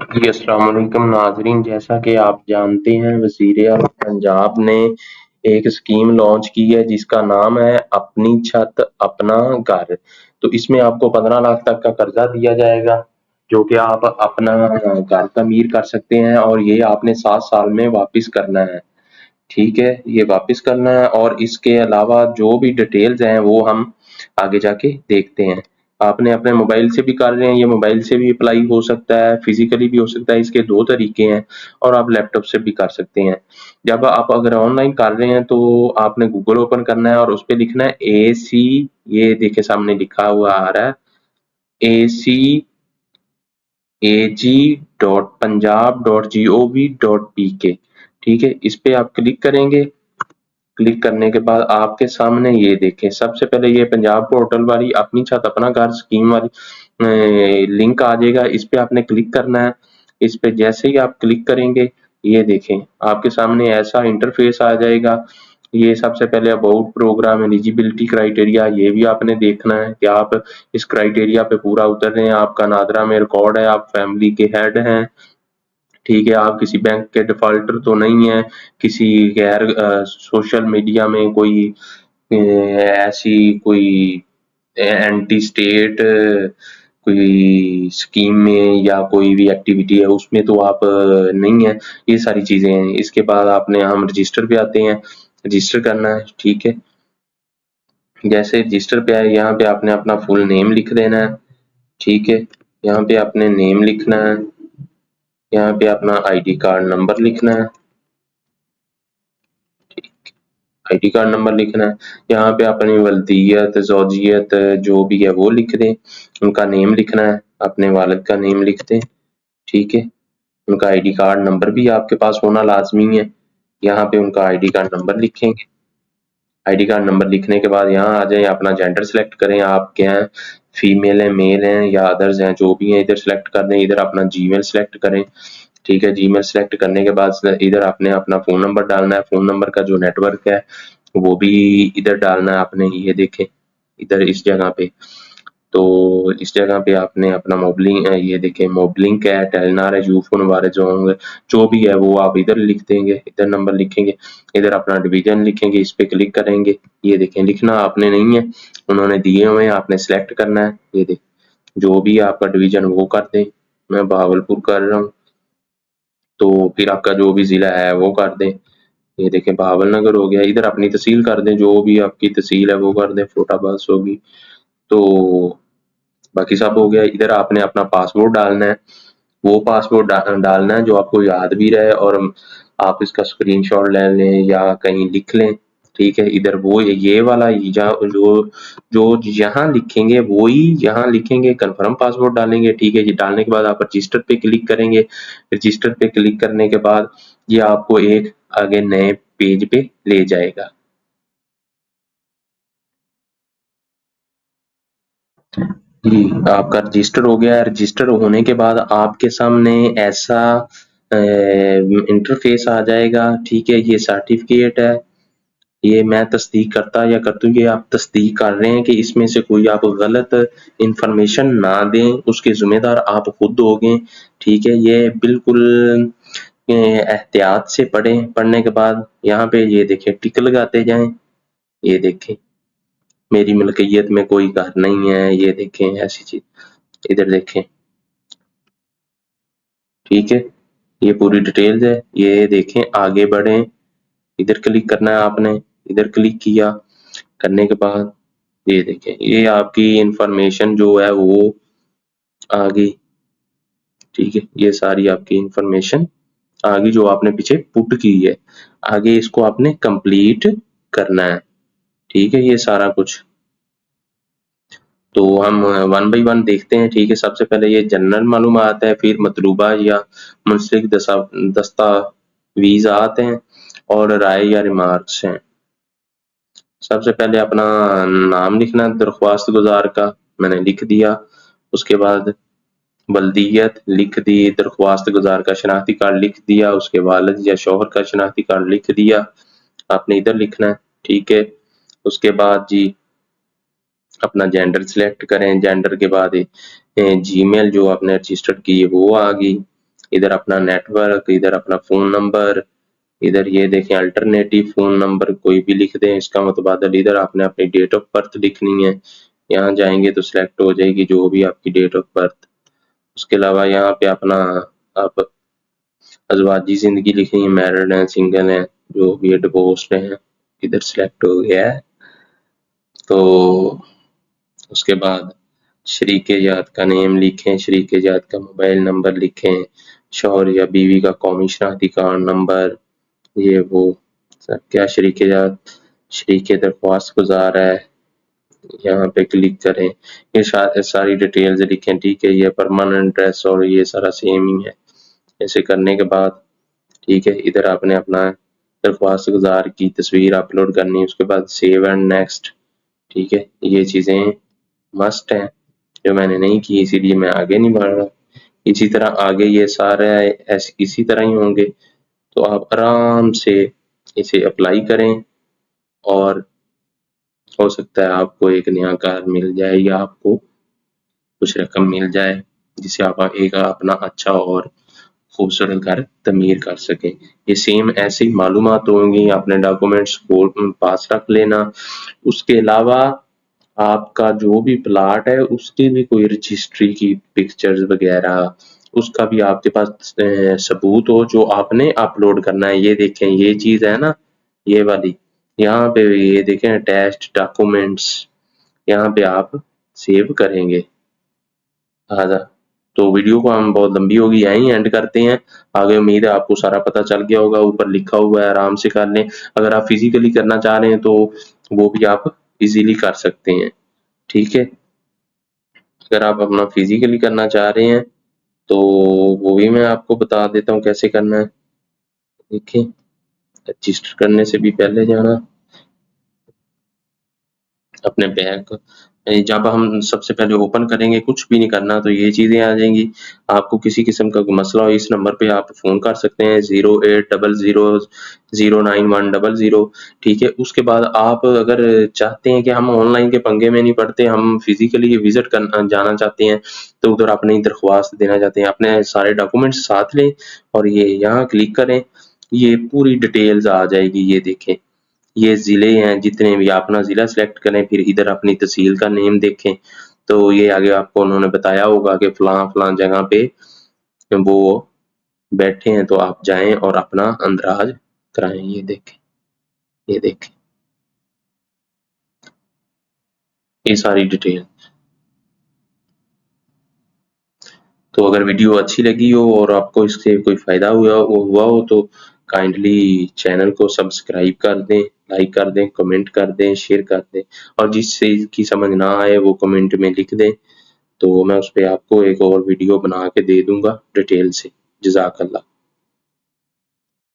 जी अस्सलाम वालेकुम नाजरीन, जैसा कि आप जानते हैं वज़ीर आला पंजाब ने एक स्कीम लॉन्च की है जिसका नाम है अपनी छत अपना घर। तो इसमें आपको 15 लाख तक का कर्जा दिया जाएगा जो कि आप अपना घर तमीर कर सकते हैं और ये आपने 7 साल में वापस करना है। ठीक है, ये वापस करना है और इसके अलावा जो भी डिटेल्स हैं वो हम आगे जाके देखते हैं। आपने अपने मोबाइल से भी कर रहे हैं, ये मोबाइल से भी अप्लाई हो सकता है, फिजिकली भी हो सकता है, इसके 2 तरीके हैं और आप लैपटॉप से भी कर सकते हैं। जब आप अगर ऑनलाइन कर रहे हैं तो आपने गूगल ओपन करना है और उस पे लिखना है एसी, ये देखिए सामने लिखा हुआ आ रहा है acag.punjab.gov.pk। ठीक है, इस पे आप क्लिक करेंगे। क्लिक करने के बाद आपके सामने ये देखें, सबसे पहले ये पंजाब पोर्टल वाली अपनी छत अपना घर स्कीम वाली लिंक आ जाएगा, इस पे आपने क्लिक करना है। इस पे जैसे ही आप क्लिक करेंगे ये देखें आपके सामने ऐसा इंटरफेस आ जाएगा। ये सबसे पहले अबाउट प्रोग्राम एलिजिबिलिटी क्राइटेरिया, ये भी आपने देखना है कि आप इस क्राइटेरिया पे पूरा उतर रहे हैं, आपका नादरा में रिकॉर्ड है, आप फैमिली के हेड हैं, ठीक है, आप किसी बैंक के डिफॉल्टर तो नहीं है, किसी गैर सोशल मीडिया में कोई ऐसी कोई एंटी स्टेट कोई स्कीम में या कोई भी एक्टिविटी है उसमें तो आप नहीं है। ये सारी चीजें हैं। इसके बाद आपने हम रजिस्टर पे आते हैं, रजिस्टर करना है। ठीक है, जैसे रजिस्टर पे आए यहाँ पे आपने अपना फुल नेम लिख देना है। ठीक है, यहाँ पे आपने नेम लिखना है, यहाँ पे अपना आईडी कार्ड नंबर लिखना है। आईडी कार्ड नंबर लिखना है, यहाँ पे अपनी वल्दियत ज़ौजियत जो भी है वो लिख दें, उनका नेम लिखना है, अपने वालिद का नेम लिख दें। ठीक है, उनका आईडी कार्ड नंबर भी आपके पास होना लाजमी है, यहाँ पे उनका आईडी कार्ड नंबर लिखेंगे। आईडी कार्ड नंबर लिखने के बाद यहाँ आ जाए, अपना जेंडर सेलेक्ट करें, आप क्या हैं, फीमेल हैं, मेल हैं या अदर्स हैं, जो भी हैं इधर सेलेक्ट कर दें। इधर अपना जीमेल सेलेक्ट करें। ठीक है, जीमेल सेलेक्ट करने के बाद इधर आपने अपना फ़ोन नंबर डालना है, फ़ोन नंबर का जो नेटवर्क है वो भी इधर डालना है आपने। ये देखें इधर इस जगह पे, तो इस जगह पे आपने अपना मोबलिंग ये देखें मोबलिंक है, टेलनार है, यूफोन वाले जो होंगे जो भी है वो आप इधर लिख देंगे, इधर नंबर लिखेंगे, इधर अपना डिवीजन लिखेंगे, इस पे क्लिक करेंगे। ये देखें लिखना आपने नहीं है, उन्होंने दिए हुए हैं, आपने सेलेक्ट करना है। ये देख जो भी आपका डिवीजन वो कर दें, मैं बहावलपुर कर रहा हूँ, तो फिर आपका जो भी जिला है वो कर दें। ये देखें बहावल नगर हो गया, इधर अपनी तहसील कर दें, जो भी आपकी तहसील है वो कर दें, फरोटाबाद होगी, तो बाकी सब हो गया। इधर आपने अपना पासपोर्ट डालना है, वो पासपोर्ट डालना है जो आपको याद भी रहे और आप इसका स्क्रीनशॉट ले लें या कहीं लिख लें। ठीक है, इधर वो ये वाला जो जो यहाँ लिखेंगे वो ही यहाँ लिखेंगे, कंफर्म पासपोर्ट डालेंगे। ठीक है, ये डालने के बाद आप रजिस्टर पे क्लिक करेंगे। रजिस्टर पे क्लिक करने के बाद ये आपको एक आगे नए पेज पे ले जाएगा। जी, आपका रजिस्टर हो गया है। रजिस्टर होने के बाद आपके सामने ऐसा इंटरफेस आ जाएगा। ठीक है, ये सर्टिफिकेट है, ये मैं तस्दीक करता या करतूँ, ये आप तस्दीक कर रहे हैं कि इसमें से कोई आप गलत इंफॉर्मेशन ना दें, उसके जिम्मेदार आप खुद होंगे। ठीक है, ये बिल्कुल एहतियात से पढ़ें। पढ़ने के बाद यहाँ पे ये देखें टिक लगाते जाएं। ये देखें मेरी मिल्कियत में कोई घर नहीं है, ये देखें ऐसी चीज, इधर देखें। ठीक है, ये पूरी डिटेल्स है, ये देखें आगे बढ़ें, इधर क्लिक करना है आपने, इधर क्लिक किया, करने के बाद ये देखें ये आपकी इंफॉर्मेशन जो है वो आ गई। ठीक है, ये सारी आपकी इंफॉर्मेशन आ गई जो आपने पीछे पुट की है। आगे इसको आपने कंप्लीट करना है। ठीक है, ये सारा कुछ तो हम वन बाई वन देखते हैं। ठीक है, सबसे पहले ये जनरल मालूमात है, फिर मतलूबा या मुंसलिक दस्तावेज़ात हैं और राय या रिमार्क्स हैं। सबसे पहले अपना नाम लिखना है दरख्वास्त गुजार का, मैंने लिख दिया। उसके बाद बल्दियत लिख दी, दरख्वास्त गुजार का शनाख्ती कार्ड लिख दिया, उसके वालिद या शौहर का शनाख्ती कार्ड लिख दिया, आपने इधर लिखना है। ठीक है, उसके बाद जी अपना जेंडर सिलेक्ट करें, जेंडर के बाद जीमेल जो आपने रजिस्टर्ड की है वो आ गई। इधर अपना नेटवर्क, इधर अपना फ़ोन नंबर, इधर ये देखें अल्टरनेटिव फ़ोन नंबर कोई भी लिख दें इसका मुतबादल। इधर आपने अपनी डेट ऑफ बर्थ लिखनी है, यहाँ जाएंगे तो सिलेक्ट हो जाएगी जो भी आपकी डेट ऑफ बर्थ। उसके अलावा यहाँ पे अपना आप अज़वाजी ज़िंदगी लिखनी है, मैरिड हैं, सिंगल हैं, जो भी है डिवोर्स्ड हैं, इधर सिलेक्ट हो गया है। तो उसके बाद शरीक-ए-जात का नेम लिखें, शरीक-ए-जात का मोबाइल नंबर लिखें, शौहर या बीवी का कौमी शनाख्ती कार्ड नंबर, ये वो क्या शरीक-ए-जात शरीक दरख्वास्त गुज़ार है, यहाँ पे क्लिक करें। ये सारी डिटेल्स लिखें, ठीक है। ये परमानेंट एड्रेस और ये सारा सेम ही है। ऐसे करने के बाद ठीक है, इधर आपने अपना दरख्वास्त गुज़ार की तस्वीर अपलोड करनी है, उसके बाद सेव एंड नेक्स्ट, ठीक है। ये चीज़ें मस्ट हैं जो मैंने नहीं की, इसीलिए मैं आगे नहीं बढ़ रहा। इसी तरह आगे ये सारे ऐसे इसी तरह ही होंगे, तो आप आराम से इसे अप्लाई करें और हो सकता है आपको एक नया कार मिल जाए या आपको कुछ रकम मिल जाए जिससे आप एक अपना अच्छा और खूबसूरत घर तमीर कर सकें। ये सेम ऐसी मालूमात होंगी, अपने डॉक्यूमेंट्स को पास रख लेना। उसके अलावा आपका जो भी प्लाट है उसकी भी कोई रजिस्ट्री की पिक्चर्स वगैरह उसका भी आपके पास सबूत हो जो आपने अपलोड करना है। ये देखें ये चीज़ है ना, ये वाली, यहाँ पे ये देखें अटैच्ड डॉक्यूमेंट्स, यहाँ पे आप सेव करेंगे। तो वीडियो को हम बहुत लंबी होगी यहीं एंड करते हैं। आगे उम्मीद है आपको सारा पता चल गया होगा, ऊपर लिखा हुआ है आराम से कर लें। अगर आप फिजिकली करना चाह रहे हैं तो वो भी आप इजीली कर सकते हैं, ठीक है। अगर आप अपना फिजिकली करना चाह रहे हैं तो वो भी मैं आपको बता देता हूँ कैसे करना है। देखिए रजिस्टर करने से भी पहले जाना अपने बैंक, जब हम सबसे पहले ओपन करेंगे कुछ भी नहीं करना तो ये चीज़ें आ जाएंगी। आपको किसी किस्म का मसला हो इस नंबर पे आप फ़ोन कर सकते हैं 0800091100, ठीक है। उसके बाद आप अगर चाहते हैं कि हम ऑनलाइन के पंगे में नहीं पड़ते, हम फिजिकली विजिट करना जाना चाहते हैं तो उधर अपनी दरख्वास्त देना चाहते हैं, अपने सारे डॉक्यूमेंट्स साथ लें और ये यहाँ क्लिक करें, ये पूरी डिटेल्स आ जाएगी। ये देखें ये ज़िले हैं जितने भी, अपना ज़िला सेलेक्ट करें, फिर इधर अपनी तहसील का नेम देखें तो ये आगे आपको उन्होंने बताया होगा कि फलां जगह पे वो बैठे हैं, तो आप जाएं और अपना अंदराज कराएं। ये देखें ये सारी डिटेल। तो अगर वीडियो अच्छी लगी हो और आपको इससे कोई फ़ायदा हुआ हो तो काइंडली चैनल को सब्सक्राइब कर दें, लाइक कर दें, कमेंट कर दें, शेयर कर दें और जिस चीज़ की समझ ना आए वो कमेंट में लिख दें, तो मैं उस पे आपको एक और वीडियो बना के दे दूँगा डिटेल से। जज़ाकल्लाह।